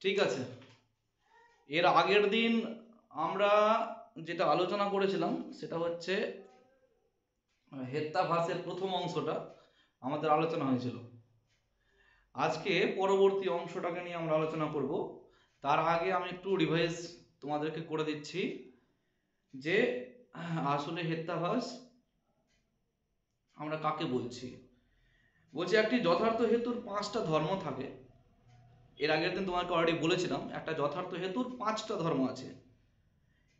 ঠিক আছে। এর আগের দিন আমরা যেটা আলোচনা করেছিলাম সেটা হচ্ছে হেত্তাভাসের প্রথম অংশটা আমাদের আলোচনা হয়েছিল। আজকে পরবর্তী অংশটাকে নিয়ে আমরা আলোচনা করব। তার আগে আমি একটু রিভাইজ তোমাদেরকে করে দিচ্ছি যে আসলে হেত্তাভাস আমরা কাকে বলছি। বলছি একটি যথার্থ হেতুর 5টা ধর্ম থাকে। এর আগের দিন তোমাকে অলরেডি বলেছিলাম একটা যথার্থ হেতুর 5টা ধর্ম আছে।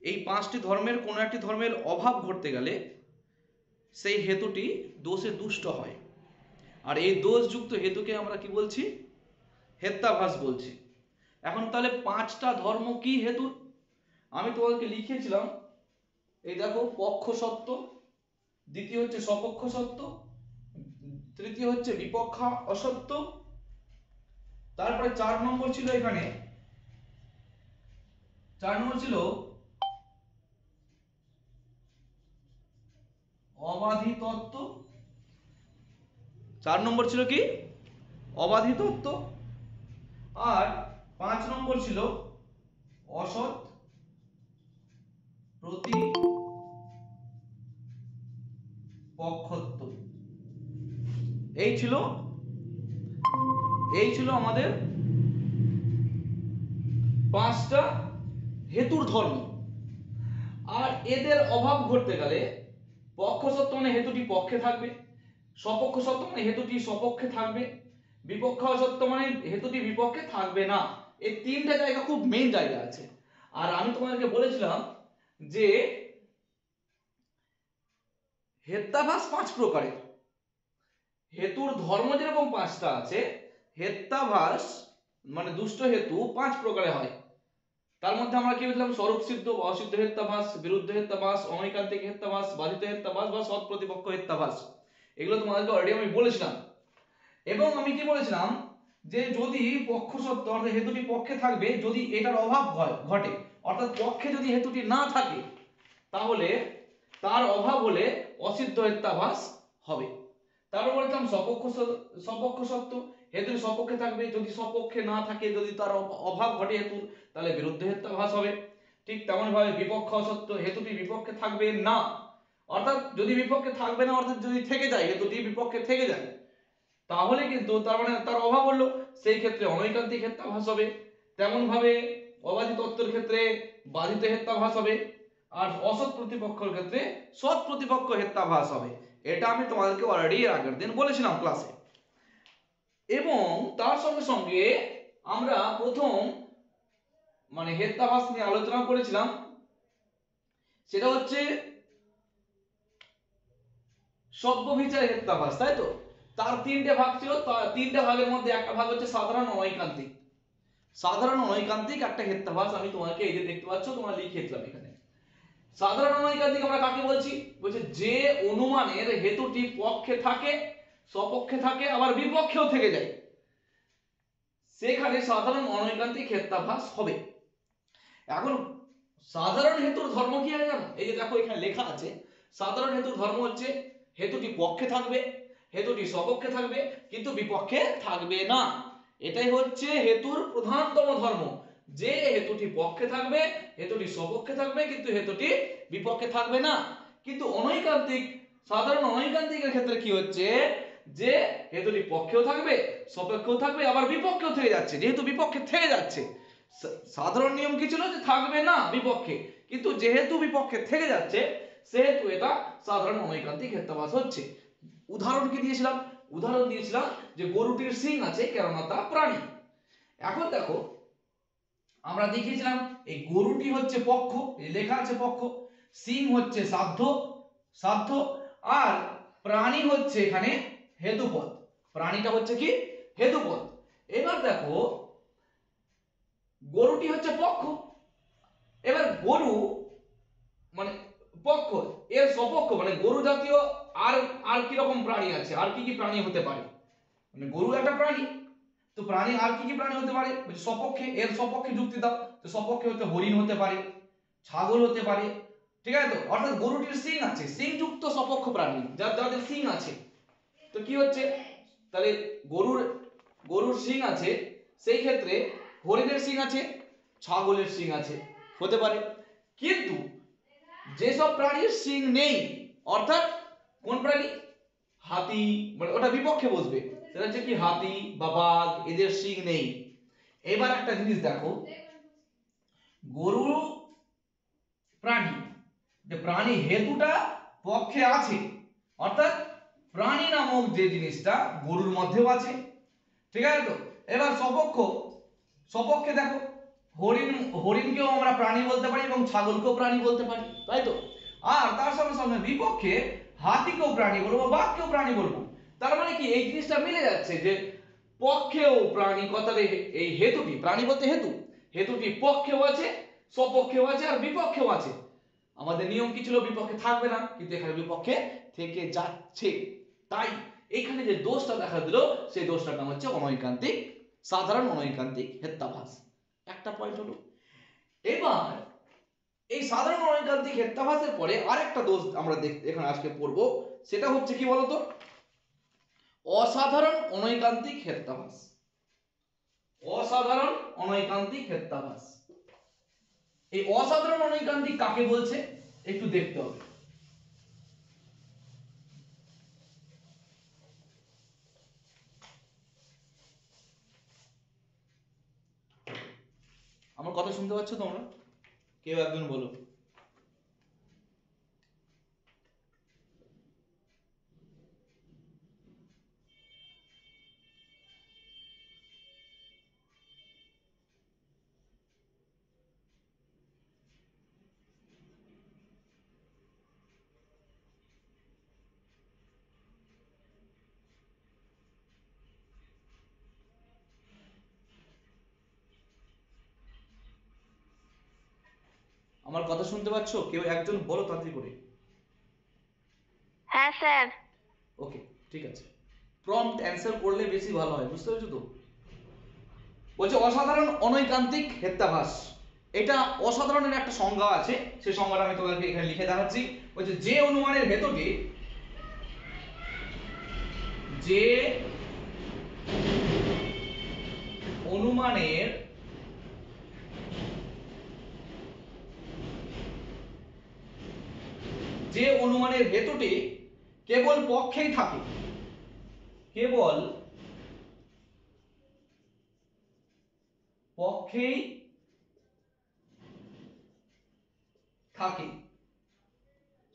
এই 5টি ধর্মের কোনো একটি ধর্মের অভাব ঘটতে গেলে সেই হেতুটি দোষে দুষ্ট হয়, আর এই দোষযুক্ত হেতুকে আমরা কি বলছি? হেত্যাভাস বলছি। এখন তাহলে 5টা ধর্ম কি হেতু? আমি তোমাদেরকে লিখেছিলাম, এই দেখো, পক্ষ সত্য, দ্বিতীয় হচ্ছে সপক্ষ সত্য, তৃতীয় হচ্ছে বিপক্ষা অসত্য, তারপরে 4 নম্বর ছিল এখানে 4 নম্বর ছিল অবাধি তত্ত্ব। 4 নম্বর ছিল কি? অবাধি তত্ত্ব। আর 5 নম্বর ছিল অসৎ প্রতিপক্ষত্ব। এই ছিল আমাদের 5টা হেতুর ধর্ম। আর এদের অভাব ঘটতে গেলে পক্ষ সত্য মানে হেতুটি পক্ষে থাকবে, সপক্ষ সত্য মানে হেতুটি সপক্ষে থাকবে, বিপক্ষ অসত্য মানে হেতুটি বিপক্ষে থাকবে না। এই 3টা জায়গা খুব মেইন জায়গা আছে। আর আমি তোমাদেরকে বলেছিলাম যে হেত্যাভাস 5 প্রকারের। হেতুর ধর্ম যেরকম 5টা আছে, হেত্যাভাস মানে দুষ্ট হেতু 5 প্রকারের হয়। তার মধ্যে আমরা কি বললাম? স্বরূপ সিদ্ধ বা অসিদ্ধ হেত্যাভাস, বিরুদ্ধ হেত্যাভাস, অনৈকান্তিক হেত্যাভাস, বাধিত হেত্যাভাস বা সৎ প্রতিপক্ষ হেত্যাভাস। এগুলো তোমাদেরকে অলরেডি আমি বলেছিলাম। এবং আমি কি বলেছিলাম যে যদি পক্ষ সত্য অর্থাৎ হেতুটি পক্ষে থাকবে, যদি এটার অভাব ঘটে অর্থাৎ পক্ষে যদি হেতুটি না থাকে, তাহলে তার অভাব হলে অসিদ্ধ হেত্যাভাস হবে। তারপর বলতাম সপক্ষ সত্য, হেতুর সপক্ষে থাকবে, যদি সপক্ষে না থাকে, যদি তার অভাব ঘটে হেতুর, তাহলে বিরুদ্ধ হেত্যাভাস হবে। ঠিক তেমন ভাবে বিপক্ষ অসত্য, হেতুটি বিপক্ষে থাকবে না, অর্থাৎ যদি বিপক্ষে থাকবে না অর্থাৎ যদি থেকে যায়, হেতুটি বিপক্ষে থেকে যায়, তাহলে কিন্তু তার মানে তার অভাব হলো, সেই ক্ষেত্রে অনৈকান্তিক হেত্যাভাস হবে। তেমন ভাবে অবাধি তত্ত্বের ক্ষেত্রে বাধিত হেত্যাভাস হবে, আর অসৎ প্রতিপক্ষের ক্ষেত্রে সৎ প্রতিপক্ষ হেত্যাভাস হবে। এটা আমি তোমাদেরকে অলরেডি আগের দিন বলেছিলাম ক্লাসে। এবং তার সঙ্গে সঙ্গে আমরা প্রথম মানে হেত্যাভাস নিয়ে আলোচনা করেছিলাম, সেটা হচ্ছে সব্যভিচার হেত্যাভাস, তাই তো? তার 3টে ভাগ ছিল, 3টে ভাগের মধ্যে একটা ভাগ হচ্ছে সাধারণ অনৈকান্তিক। সাধারণ অনৈকান্তিক একটা হেত্যাভাস আমি তোমাকে এই যে দেখতে পাচ্ছ, তোমরা লিখেছিলাম এখানে। সাধারণ অনৈকান্তিক আমরা কাকে বলছি? বলছে যে অনুমানের হেতুটি পক্ষে থাকে, সপক্ষে থাকে, আবার বিপক্ষেও থেকে যায়, সেখানে সাধারণ অনৈকান্তিক হেত্যাভাস হবে। এখন সাধারণ হেতুর ধর্ম কি হয় জানো? এই যে দেখো এখানে লেখা আছে, সাধারণ হেতুর ধর্ম হচ্ছে হেতুটি পক্ষে থাকবে, হেতুটি সপক্ষে থাকবে, কিন্তু বিপক্ষে থাকবে না। এটাই হচ্ছে হেতুর প্রধানতম ধর্ম, যে হেতুটি পক্ষে থাকবে, হেতুটি সপক্ষে থাকবে, কিন্তু হেতুটি বিপক্ষে থাকবে না। কিন্তু অনৈকান্তিক, সাধারণ অনৈকান্তিকের ক্ষেত্রে কি হচ্ছে? যে হেতুটি পক্ষেও থাকবে, সপক্ষেও থাকবে, আবার বিপক্ষেও থেকে যাচ্ছে। যেহেতু বিপক্ষে থেকে যাচ্ছে, সাধারণ নিয়ম কি ছিল? যে থাকবে না বিপক্ষে, কিন্তু যেহেতু বিপক্ষে থেকে যাচ্ছে, সেহেতু এটা সাধারণ অনৈকান্তিক হেত্যাভাস হচ্ছে। উদাহরণ কি দিয়েছিলাম? উদাহরণ দিয়েছিলাম যে গরুটির শিং আছে কেননা তা প্রাণী। এখন দেখো, আমরা দেখিয়েছিলাম এই গরুটি হচ্ছে পক্ষ, এই লেখা আছে পক্ষ, শিং হচ্ছে সাধ্য, সাধ্য, আর প্রাণী হচ্ছে এখানে হেতুপদ। প্রাণীটা হচ্ছে কি? হেতুপদ। এবার দেখো, গরুটি হচ্ছে পক্ষ, এবার গরু মানে পক্ষ, এর সপক্ষ মানে গরু জাতীয় আর আর কি রকম প্রাণী আছে, আর কি কি প্রাণী হতে পারে? মানে গরু একটা প্রাণী, তো প্রাণী আর কি কি প্রাণী হতে পারে? সপক্ষে, এর সপক্ষে যুক্তি দাও। তো সপক্ষে হতে হরিণ হতে পারে, ছাগল হতে পারে, ঠিক আছে? তো অর্থাৎ গরুটির শিং আছে, শিং যুক্ত সপক্ষ প্রাণী যাদের শিং আছে, তো কি হচ্ছে? তাহলে গরুর শিং আছে, সেই ক্ষেত্রে হরিণের শিং আছে, ছাগলের শিং আছে, হতে পারে। কিন্তু যেসব প্রাণীর শিং নেই, অর্থাৎ কোন প্রাণী, হাতি, মানে ওটা বিপক্ষে বসবে, সেটা হচ্ছে কি হাতি বা বাঘ, এদের শিং নেই। এবার একটা জিনিস দেখো, গরু প্রাণী, যে প্রাণী হেতুটা পক্ষে আছে, অর্থাৎ প্রাণী নামক যে জিনিসটা গরুর মধ্যেও আছে, ঠিক আছে তো। এবার সপক্ষে দেখো, হরিণকেও আমরা প্রাণী বলতে পারি এবং ছাগলকেও প্রাণী বলতে পারি, তাই তো। আর তার সঙ্গে সঙ্গে বিপক্ষে হাতিকেও প্রাণী বলবো, বাঘকেও প্রাণী বলবো। তার মানে কি এই জিনিসটা মিলে যাচ্ছে যে পক্ষেও প্রাণী কথার এই হেতুটি, প্রাণী বলতে হেতুটি পক্ষেও আছে, সপক্ষেও আছে আর বিপক্ষেও আছে। আমাদের নিয়ম কি ছিল, বিপক্ষে থাকবে না, কিন্তু এখানে বিপক্ষে থেকে যাচ্ছে। তাই এখানে যে দোষটা দেখা দিল, সেই দোষটার নাম হচ্ছে অনৈকান্তিক, সাধারণ অনৈকান্তিক হেত্যাভাস। একটা পয়েন্ট হলো। এবার এই সাধারণ অনৈকান্তিক হেত্যাভাসের পরে আরেকটা দোষ আমরা এখানে আজকে পড়ব, সেটা হচ্ছে কি বলতো, অসাধারণ অনৈকান্তিক হেত্যাভাস। অসাধারণ অনৈকান্তিক হেত্যাভাস, এই অসাধারণ অনৈকান্তিক কাকে বলছে একটু দেখতে হবে। আমার কথা শুনতে পাচ্ছ তোমরা? কেউ একজন বলো। আমার কথা শুনতে পাচ্ছ? কেউ একজন বলো তাড়াতাড়ি করে। হ্যাঁ স্যার। ওকে, ঠিক আছে। প্রম্পট অ্যান্সার করলে বেশি ভালো হয়, বুঝতে পেরেছো তো? বলছে অসাধারণ অনৈকান্তিক হেত্যাভাস। এটা অসাধারণের একটা সংজ্ঞা আছে, সেই সংজ্ঞাটা আমি তোমাদেরকে এখানে লিখে দেখাচ্ছি। বলছে যে অনুমানের ভেতরে, যে অনুমানের যে অনুমানের হেতুটি কেবল পক্ষেই থাকে, কেবল পক্ষেই থাকে,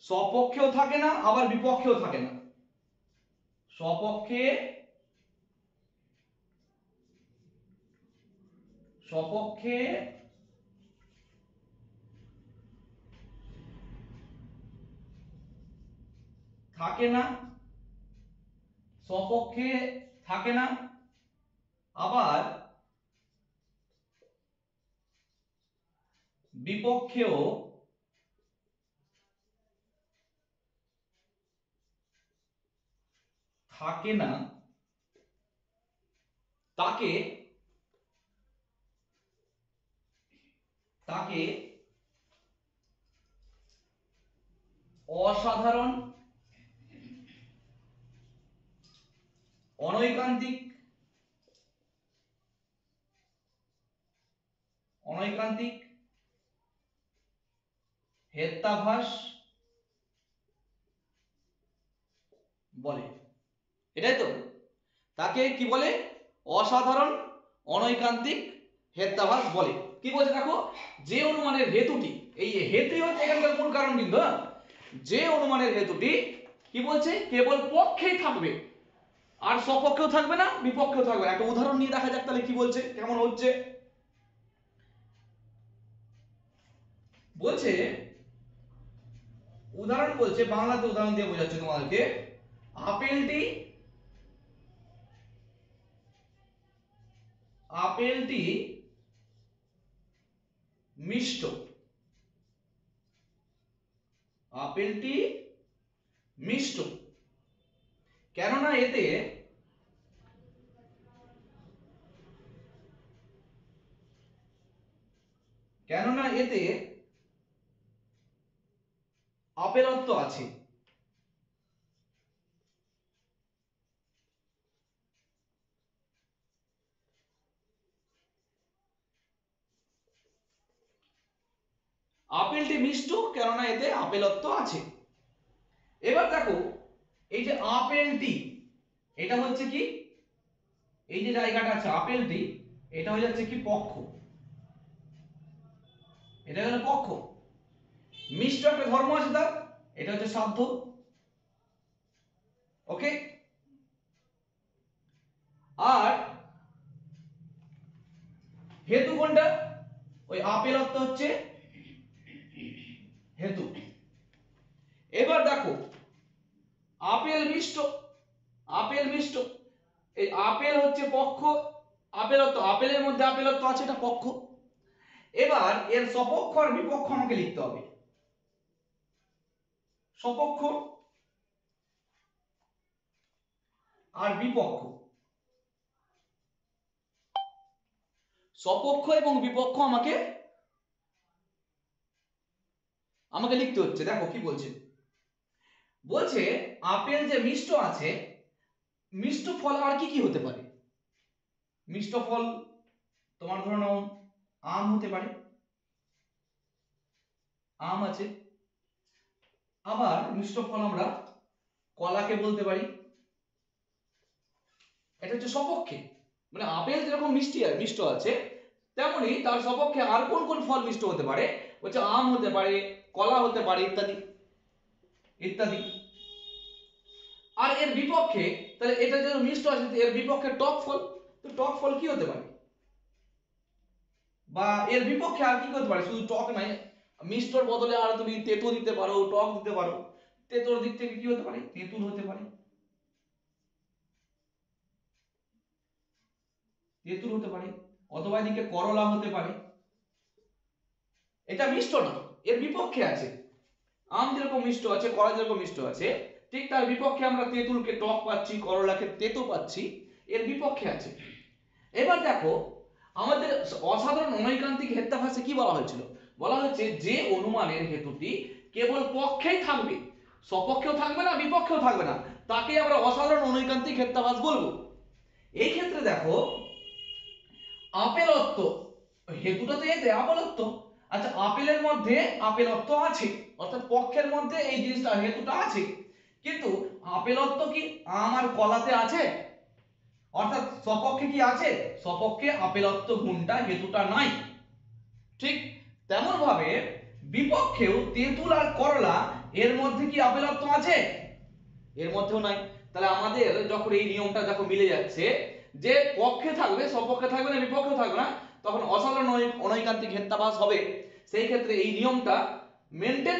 সপক্ষেও থাকে না আবার বিপক্ষেও থাকে না। সপক্ষে থাকে না, সপক্ষে থাকে না, আবার বিপক্ষেও থাকে না, তাকে তাকে অসাধারণ অনৈকান্তিক অনৈকান্তিক হেত্যাভাস বলে। এটাই তো, তাকে কি বলে, অসাধারণ অনৈকান্তিক হেত্যাভাস বলে। কি বলছে দেখো, যে অনুমানের হেতুটি, এই হেতুই হচ্ছে এখানকার মূল কারণ কিন্তু, যে অনুমানের হেতুটি কি বলছে কেবল পক্ষেই থাকবে, আর সপক্ষেও থাকবে না, বিপক্ষেও থাকবে না। একটা উদাহরণ নিয়ে দেখা যাক তাহলে কি বলছে, কেমন হচ্ছে। বলছে, উদাহরণ বলছে, বাংলাতে উদাহরণ দিয়ে বোঝাচ্ছে তোমাদেরকে। আপেলটি আপেলটি মিষ্ট, আপেলটি মিষ্ট, কেননা এতে আপেলত্ব আছে। আপেলটি মিষ্ট কেননা এতে আপেলত্ব আছে। এবার দেখো এই যে আপেলটি, এটা হচ্ছে কি, এই যে জায়গাটা আছে আপেলটি, এটা হয়ে যাচ্ছে কি পক্ষ, এটা হলো পক্ষ। মিষ্ট একটা ধর্ম আছে তার, এটা হচ্ছে সাধ্য। ওকে, আর হেতু কোনটা, ওই আপেলত্ব হচ্ছে হেতু। এবার দেখো আপেল মিষ্ট, আপেল মিষ্ট, এই আপেল হচ্ছে পক্ষ, আপেলত্ব, আপেলের মধ্যে আপেলত্ব আছে, এটা পক্ষ। এবার এর সপক্ষ আর বিপক্ষ আমাকে লিখতে হবে। সপক্ষ আর বিপক্ষ, সপক্ষ এবং বিপক্ষ আমাকে আমাকে লিখতে হচ্ছে। দেখো কি বলছে, বলছে আপেল যে মিষ্ট আছে, মিষ্ট ফল আর কি কি হতে পারে। মিষ্ট ফল তোমার ধরে নাও আম হতে পারে, আম আছে। আবার মিষ্ট ফল আমরা কলাকে বলতে পারি, এটা হচ্ছে সপক্ষে। মানে আপেল যেরকম মিষ্টি আর মিষ্ট আছে, তেমনি তার সপক্ষে আর কোন কোন ফল মিষ্ট হতে পারে, হচ্ছে আম হতে পারে, কলা হতে পারে, ইত্যাদি ইত্যাদি। আর এর বিপক্ষে, তাহলে এটা যেন মিষ্ট আছে, এর বিপক্ষে টক ফল, তো টক ফল কি হতে পারে, বা এর বিপক্ষে আর কি হতে পারে, শুধু টক নাই, মিষ্টর বদলে আর তুমি তেতো দিতে পারো, টক দিতে পারো। তেতোর দিক থেকে কি হতে পারে, তেঁতুল হতে পারে, তেঁতুল হতে পারে, অথবা এদিকে করলা হতে পারে। এটা মিষ্ট না, এর বিপক্ষে আছে। আম যেরকম মিষ্ট আছে, কলা যেরকম মিষ্ট আছে, ঠিক তার বিপক্ষে আমরা তেঁতুলকে টক পাচ্ছি, করলাকে তেতো পাচ্ছি, এর বিপক্ষে আছে। এবার দেখো আমাদের অসাধারণ অনৈকান্তিক হেত্যাভাসে কি বলা হয়েছিল, বলা হয়েছে যে অনুমানের হেতুটি কেবল পক্ষেই থাকবে, সপক্ষেও থাকবে না, বিপক্ষেও থাকবে না, তাকে আমরা অসাধারণ অনৈকান্তিক হেত্যাভাস বলবো। এই ক্ষেত্রে দেখো আপেলত্ব, হেতুটা তো এতে আপেলত্ব। আচ্ছা আপেলের মধ্যে আপেলত্ব আছে, অর্থাৎ পক্ষের মধ্যে এই জিনিসটা হেতুটা আছে, কিন্তু আপেলত্ব কি আম আর কলাতে আছে, অর্থাৎ সপক্ষে কি আছে, সপক্ষে আপেলত্ব গুণটা হেতুটা নাই। ঠিক তেমন ভাবে বিপক্ষেও তেঁতুল আর করলা, এর মধ্যে কি আপেলত্ব আছে, এর মধ্যেও নাই। তাহলে আমাদের যখন এই নিয়মটা যখন মিলে যাচ্ছে, যে পক্ষে থাকবে সপক্ষে থাকবে না, বিপক্ষে থাকবে না, তখন অসাধারণ অনৈকান্তিক হেত্যাভাস হবে। সেই ক্ষেত্রে এই নিয়মটা মেনটেন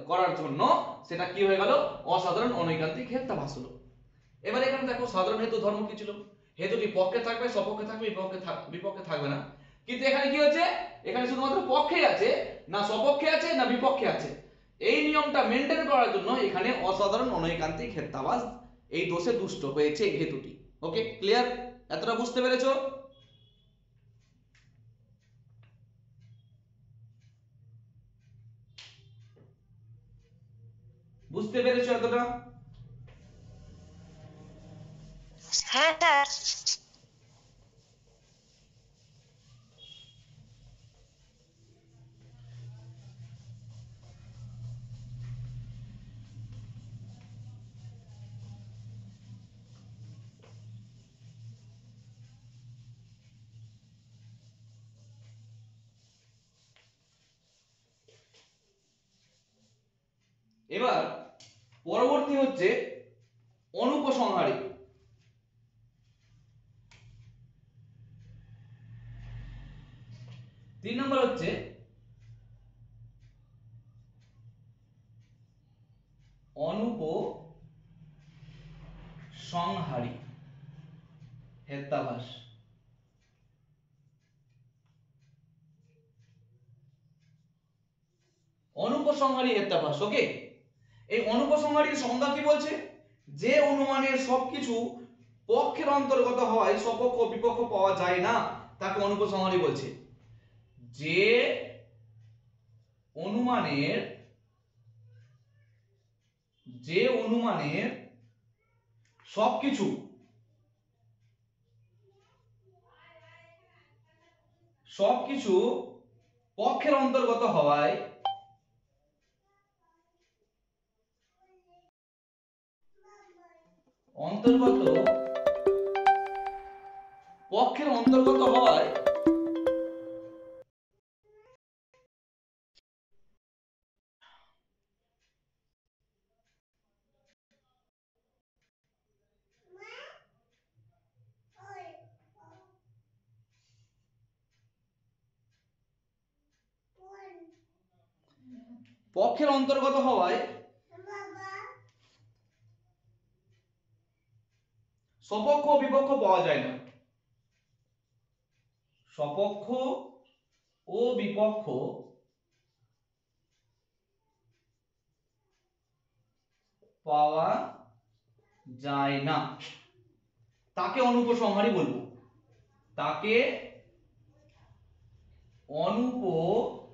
করার জন্য সেটা কি হয়ে গেল, অসাধারণ অনৈকান্তিক হেত্যাভাস হলো। এবার এখানে দেখো সাধারণ হেতু ধর্ম কি ছিল, হেতুটি পক্ষে থাকবে, সপক্ষে থাকবে, বিপক্ষে থাকবে না। কিন্তু এখানে কি হচ্ছে, এখানে শুধুমাত্র পক্ষে আছে, না সপক্ষে আছে না বিপক্ষে আছে। এই নিয়মটা মেনটেন করার জন্য এখানে অসাধারণ অনৈকান্তিক হেত্যাভাস এই দোষে দুষ্ট হয়েছে এই হেতুটি। ওকে ক্লিয়ার, এতটা বুঝতে পেরেছো? বুঝতে পেরেছো এতটা? হ্যাঁ স্যার। এবার পরবর্তী হচ্ছে অনুপসংহারী। 3 নম্বর হচ্ছে অনুপসংহারী হেত্যাভাস। অনুপসংহারী হেত্যাভাস, ওকে। এই অনুপসংহারীর সংজ্ঞা কি বলছে, যে অনুমানের সবকিছু পক্ষের অন্তর্গত হওয়ায় সপক্ষ বিপক্ষ পাওয়া যায় না, তাকে অনুপসংহারী বলছে। যে অনুমানের, যে অনুমানের সবকিছু সবকিছু পক্ষের অন্তর্গত হওয়ায় অন্তর্গত পক্ষের অন্তর্গত হওয়ায় পক্ষের অন্তর্গত হওয়ায় সপক্ষ ও বিপক্ষ পাওয়া যায় না। সপক্ষ ও বিপক্ষ পাওয়া যায় না, তাকে অনুপসংহারী বলবো। তাকে অনুপসংহারী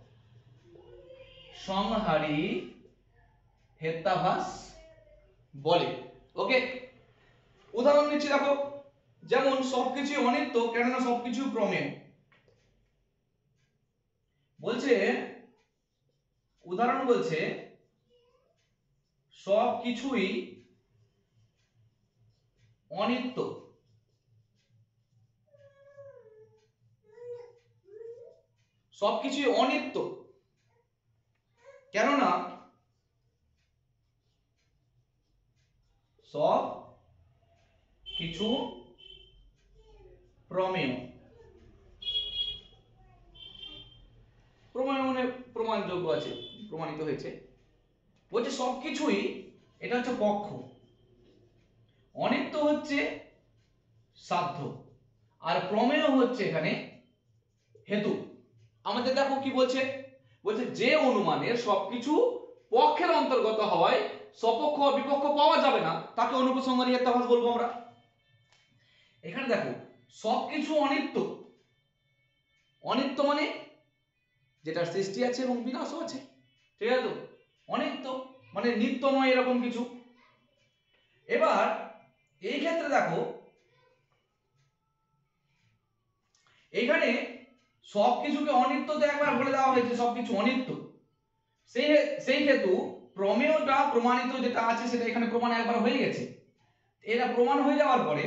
হেত্যাভাস বলে। ওকে, উদাহরণ দিচ্ছি দেখো, যেমন সবকিছু অনিত্য, কেননা সবকিছু প্রমেয়। বলছে, উদাহরণ বলছে সবকিছুই অনিত্য, সবকিছুই অনিত্য, কেননা সব কিছু প্রমেয়। প্রমেয় মানে প্রমাণযোগ্য আছে, প্রমাণিত হয়েছে। বলছে সবকিছুই, এটা হচ্ছে পক্ষ, অনিত্য হচ্ছে সাধ্য, আর প্রমেয় হচ্ছে এখানে হেতু। আমাদের দেখো কি বলছে, বলছে যে অনুমানের সবকিছু পক্ষের অন্তর্গত হয় সপক্ষ আর বিপক্ষ পাওয়া যাবে না, তাকে অনুপসংহারী হেত্যাভাস বলবো আমরা। এখানে দেখো সবকিছু অনিত্য, অনিত্য মানে যেটার সৃষ্টি আছে এবং বিনাশও আছে, ঠিক আছে তো? অনিত্য মানে নিত্য নয় এরকম কিছু। এবার এই ক্ষেত্রে দেখো এখানে সবকিছুকে অনিত্য তো একবার বলে দেওয়া হয়েছে, সবকিছু অনিত্য, সেই হেতু প্রমেয়টা প্রমাণিত যেটা আছে সেটা এখানে প্রমাণ একবার হয়ে গেছে। এটা প্রমাণ হয়ে যাওয়ার পরে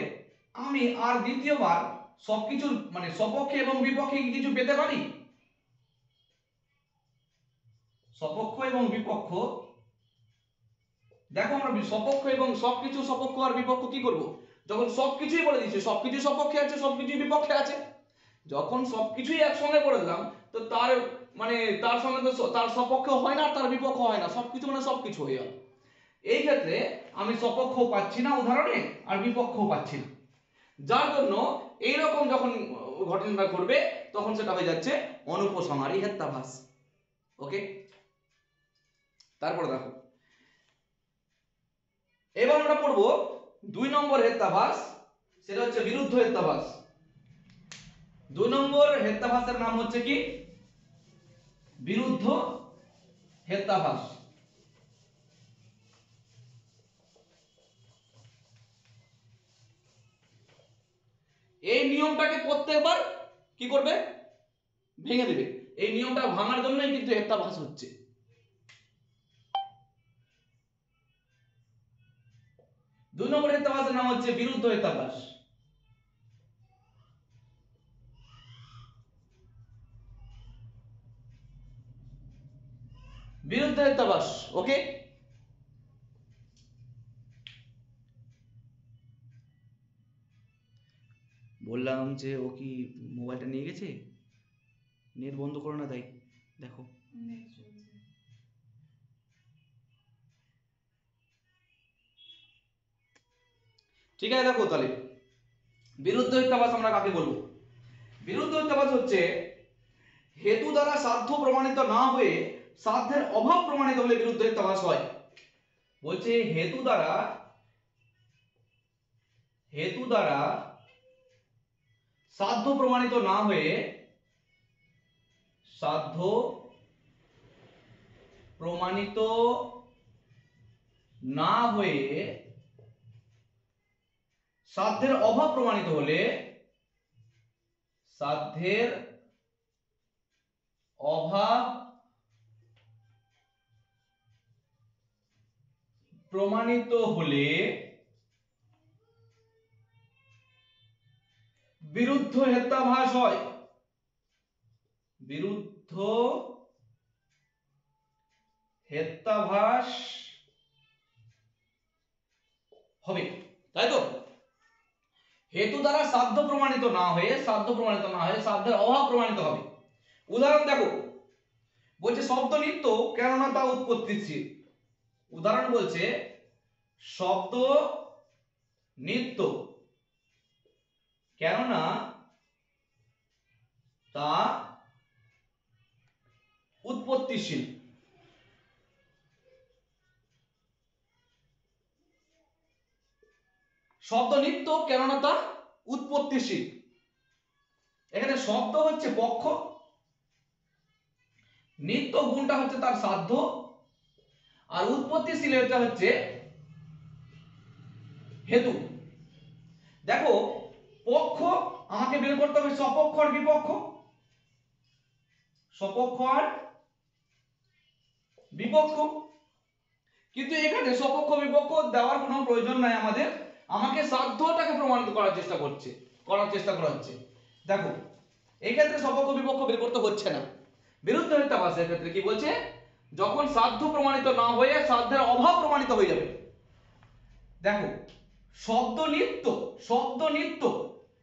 আমি আর দ্বিতীয়বার সবকিছু মানে সপক্ষে এবং বিপক্ষে কিছু পেতে পারি? সপক্ষ এবং বিপক্ষ, দেখো আমরা সপক্ষ এবং সবকিছু সপক্ষ আর বিপক্ষ কি করব, যখন সবকিছুই বলে দিচ্ছে সবকিছু সপক্ষে আছে সবকিছু বিপক্ষে আছে, যখন সবকিছুই একসঙ্গে করে দিলাম তো তার মানে তার সঙ্গে তো তার সপক্ষ হয় না আর তার বিপক্ষ হয় না, সবকিছু মানে সবকিছু হয়ে গেল। এই ক্ষেত্রে আমি সপক্ষ পাচ্ছি না উদাহরণে, আর বিপক্ষ পাচ্ছি না, যার জন্য এইরকম যখন ঘটনাটা ঘটবে তখন সেটা হয়ে যাচ্ছে অনুপসংহারী হেত্যাভাস। ওকে, তারপর দেখো এবার আমরা পড়ব 2 নম্বর হেত্যাভাস, সেটা হচ্ছে বিরুদ্ধ হেত্যাভাস। 2 নম্বর হেত্যাভাসের নাম হচ্ছে কি? বিরুদ্ধ হেত্যাভাস। এই নিয়মটাকে প্রত্যেকবার কি করবে? ভেঙে দেবে। এই নিয়মটা ভাঙার জন্যই কিন্তু হেত্যাভাস হচ্ছে। দুই নম্বর হেত্যাভাসের নাম হচ্ছে বিরুদ্ধ হেত্যাভাস। বিরুদ্ধ হেত্যাভাস। ওকে, বললাম যে ও কি মোবাইলটা নিয়ে গেছে, নেট বন্ধ করো না, তাই দেখো। ঠিক আছে, দেখো তাহলে বিরুদ্ধ হেত্যাভাস আমরা কাকে বলবো? বিরুদ্ধ হেত্যাভাস হচ্ছে হেতু দ্বারা সাধ্য প্রমাণিত না হয়ে সাধ্যের অভাব প্রমাণিত হলে বিরুদ্ধ হেত্যাভাস হয়। বলছে হেতু দ্বারা সাধ্য প্রমাণিত না হয়ে, সাধ্য প্রমাণিত না হয়ে সাধ্যের অভাব প্রমাণিত হলে, সাধ্যের অভাব প্রমাণিত হলে বিরুদ্ধ হেত্যাভাস হয়, বিরুদ্ধ হেত্যাভাস হবে, তাই তো? হেতু দ্বারা সাধ্য প্রমাণিত না হয়ে সাধ্যের অভাব প্রমাণিত হবে। উদাহরণ দেখো, বলছে শব্দ নিত্য কেননা তা উৎপত্তিশীল। উদাহরণ বলছে শব্দ নিত্য কেননা তা উৎপত্তিশীল। শব্দ নিত্য কেননা তা উৎপত্তিশীল। এখানে শব্দ হচ্ছে পক্ষ, নিত্য গুণটা হচ্ছে তার সাধ্য, আর উৎপত্তিশীল এটা হচ্ছে হেতু। দেখো পক্ষ আমাকে বের করতে হবে সপক্ষ আর বিপক্ষ, সপক্ষ আর বিপক্ষ, কিন্তু এখানে সপক্ষ বিপক্ষ দেওয়ার কোনো প্রয়োজন নাই আমাদের, আমাকে সাধ্যটাকে প্রমাণিত করার চেষ্টা করা হচ্ছে। দেখো এই ক্ষেত্রে সপক্ষ বিপক্ষ বের করতে হচ্ছে না। বিরুদ্ধ হেত্যাভাসের ক্ষেত্রে কি বলছে, যখন সাধ্য প্রমাণিত না হয়ে সাধ্যের অভাব প্রমাণিত হয়ে যাবে। দেখো শব্দ নিত্য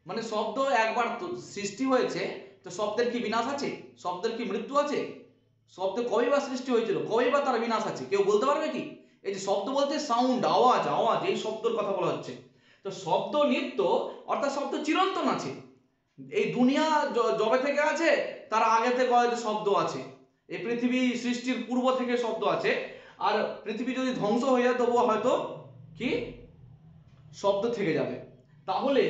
মানে শব্দ একবার সৃষ্টি হয়েছে, তো শব্দের কি বিনাশ আছে? শব্দের কি মৃত্যু আছে? শব্দ কবে বা সৃষ্টি হয়েছিল, কবে বা তার বিনাশ আছে, কেউ বলতে পারবে কি? এই যে শব্দ বলতে সাউন্ড, আওয়াজ, এই শব্দের কথা বলা হচ্ছে। তো শব্দ নিত্য অর্থাৎ শব্দ চিরন্তন আছে। এই দুনিয়া যবে থেকে আছে তার আগে থেকে হয়তো শব্দ আছে, এই পৃথিবী সৃষ্টির পূর্ব থেকে শব্দ আছে, আর পৃথিবী যদি ধ্বংস হয়ে যায় তবুও হয়তো কি শব্দ থেকে যাবে। তাহলে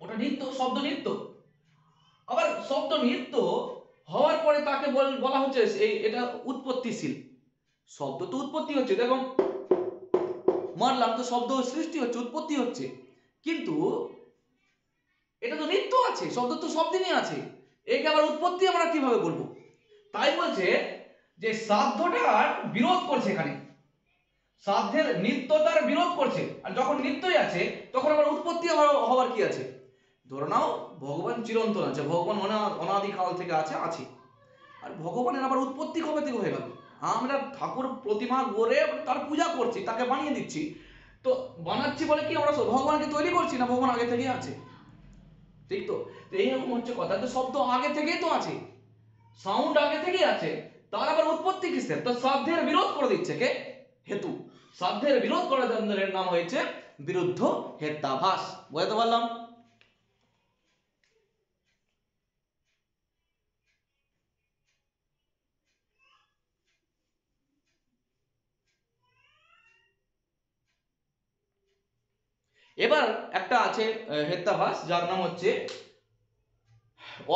ওটা নিত্য, শব্দ নিত্য। আবার শব্দ নিত্য হওয়ার পরে তাকে বলা হচ্ছে এটা উৎপত্তিশীল। শব্দ তো উৎপত্তি হচ্ছে, দেখো মারলাম তো শব্দ সৃষ্টি হচ্ছে, উৎপত্তি হচ্ছে, কিন্তু এটা তো নিত্য আছে, শব্দ তো সব দিনই আছে, একে আবার উৎপত্তি আমরা কিভাবে বলবো? তাই বলছে যে সাধ্যটার বিরোধ করছে এখানে, সাধ্যের নিত্যতার বিরোধ করছে। আর যখন নিত্যই আছে তখন আবার উৎপত্তি হওয়ার কি আছে? ধরে নাও ভগবান চিরন্তন আছে, ভগবান অনাদিকাল থেকে আছে, আর ভগবানের আবার উৎপত্তি কবে থেকে হয়ে গেল? আমরা ঠাকুর প্রতিমা গড়ে তার পূজা করছি, তাকে বানিয়ে দিচ্ছি, তো বানাচ্ছি বলে কি আমরা ভগবানকে তৈরি করছি না? ভগবান আগে থেকেই আছে, ঠিক তো? এইরকম হচ্ছে কথা। তো শব্দ আগে থেকেই তো আছে, সাউন্ড আগে থেকেই আছে, তার আবার উৎপত্তি কিসের? তো সাধ্যের বিরোধ করে দিচ্ছে কে? হেতু। সাধ্যের বিরোধ করার নাম হয়েছে বিরুদ্ধ হেত্যাভাস। বুঝতে পারলাম? এবার একটা আছে হেত্যাভাস, যার নাম হচ্ছে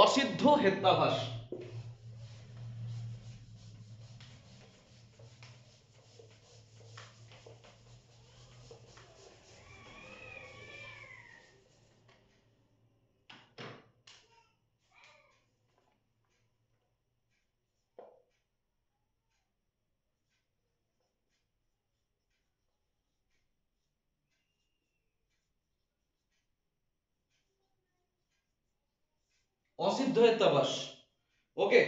অসিদ্ধ হেত্যাভাস। অসিদ্ধ হেত্যাভাস, ওকে।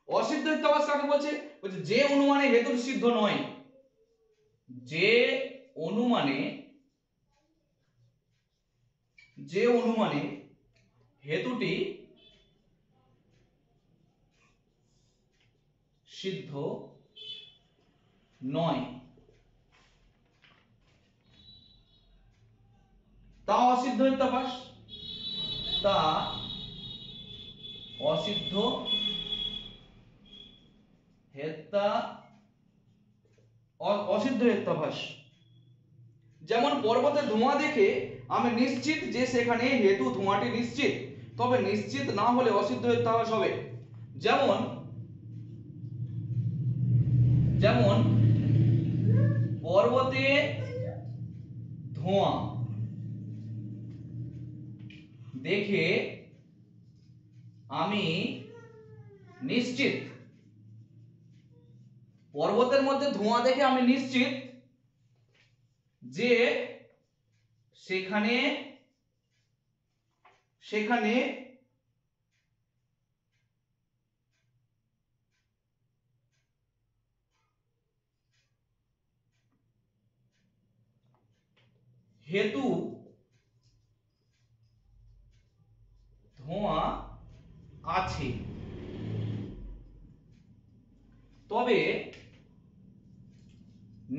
অসিদ্ধ হেত্যাভাস কাকে বলছে? বলছে যে অনুমানে হেতুর সিদ্ধ নয়, যে অনুমানে হেতুটি সিদ্ধ নয় তা অসিদ্ধ হেত্যাভাস, তা অসিদ্ধ অসিদ্ধ হেত্যাভাস। যেমন পর্বতে ধোঁয়া দেখে আমি নিশ্চিত যে সেখানে হেতু ধোঁয়াটি নিশ্চিত, তবে নিশ্চিত না হলে অসিদ্ধ হেত্যাভাস হবে। যেমন যেমন পর্বতে ধোঁয়া দেখে আমি নিশ্চিত, পর্বতের মধ্যে ধোঁয়া দেখে আমি নিশ্চিত যে সেখানে সেখানে হেতু ধোঁয়া আছে, তবে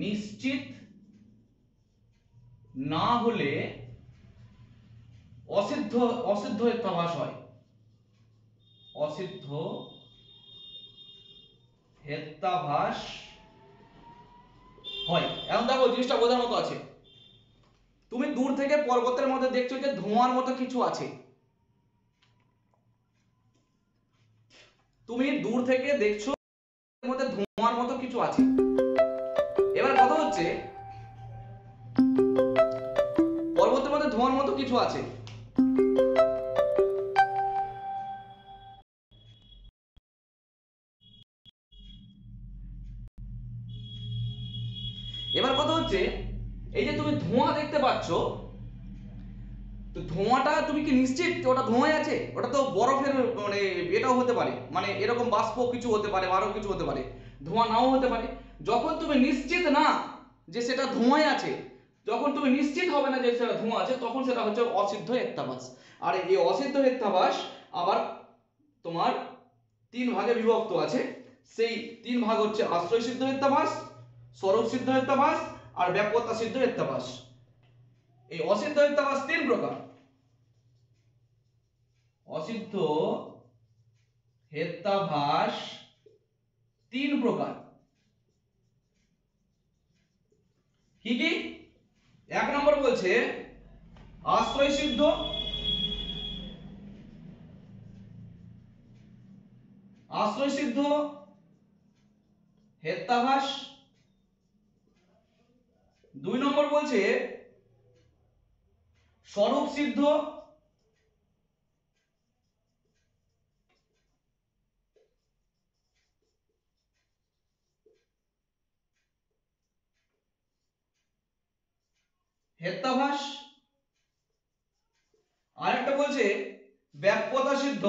নিশ্চিত না হলে অসিদ্ধ অসিদ্ধ হেত্যাভাস হয়। অসিদ্ধ হেত্যাভাস হয়। এখন দেখো জিনিসটা বোঝার মতো আছে। তুমি দূর থেকে পর্বতের মধ্যে দেখছো যে ধোঁয়ার মতো কিছু আছে, তুমি দূর থেকে দেখছো এর মধ্যে ধোঁয়ার মতো কিছু আছে। এবার কথা হচ্ছে পর্বতের মধ্যে ধোঁয়ার মতো কিছু আছে, এবার কথা হচ্ছে এই যে তুমি ধোঁয়া দেখতে পাচ্ছ, তো ধোঁয়াটা তুমি কি নিশ্চিত যে ওটা ধোঁয়াই আছে? ওটা তো বরফের মানে এটাও হতে পারে, মানে এরকম বাষ্প কিছু হতে পারে, আরো কিছু হতে পারে, ধোঁয়া নাও হতে পারে। যখন তুমি নিশ্চিত না যে সেটা ধোঁয়াই আছে, যখন তুমি নিশ্চিত হবে না যে সেটা ধোঁয়া আছে, তখন সেটা হচ্ছে অসিদ্ধ হেত্যাভাস। আর এই অসিদ্ধ হেত্যাভাস আবার তোমার তিন ভাগে বিভক্ত আছে। সেই তিন ভাগ হচ্ছে আশ্রয় সিদ্ধ হেত্যাভাস, স্বরূপ সিদ্ধ হেত্যাভাস আর ব্যাপকতা সিদ্ধ হেত্যাভাস। এই অসিদ্ধ হেত্যাভাস তিন প্রকার। অসিদ্ধ হেত্যাভাস তিন প্রকার। কি কি? এক নম্বর বলছে আশ্রয় সিদ্ধ, আশ্রয় সিদ্ধ হেত্যাভাস। দুই নম্বর বলছে স্বরূপ সিদ্ধ, হেত্যাভাস। আর একটা বলছে ব্যাপকতা সিদ্ধ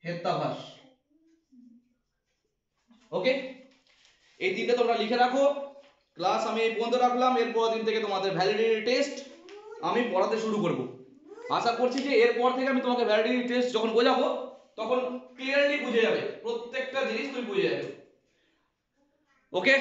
হেত্যাভাস। ওকে, এই তিনটে তোমরা লিখে রাখো। ক্লাস আমি এই পর্যন্ত রাখলাম। এরপর দিন থেকে তোমাদের ভ্যালিডিটি টেস্ট আমি পড়াতে শুরু করব। আশা করছি যে এরপর থেকে আমি তোমাকে ভ্যালিডিটি টেস্ট যখন বোঝাবো তখন ক্লিয়ারলি বুঝে যাবে, প্রত্যেকটা জিনিস তুমি বুঝে যাবে। ওকে।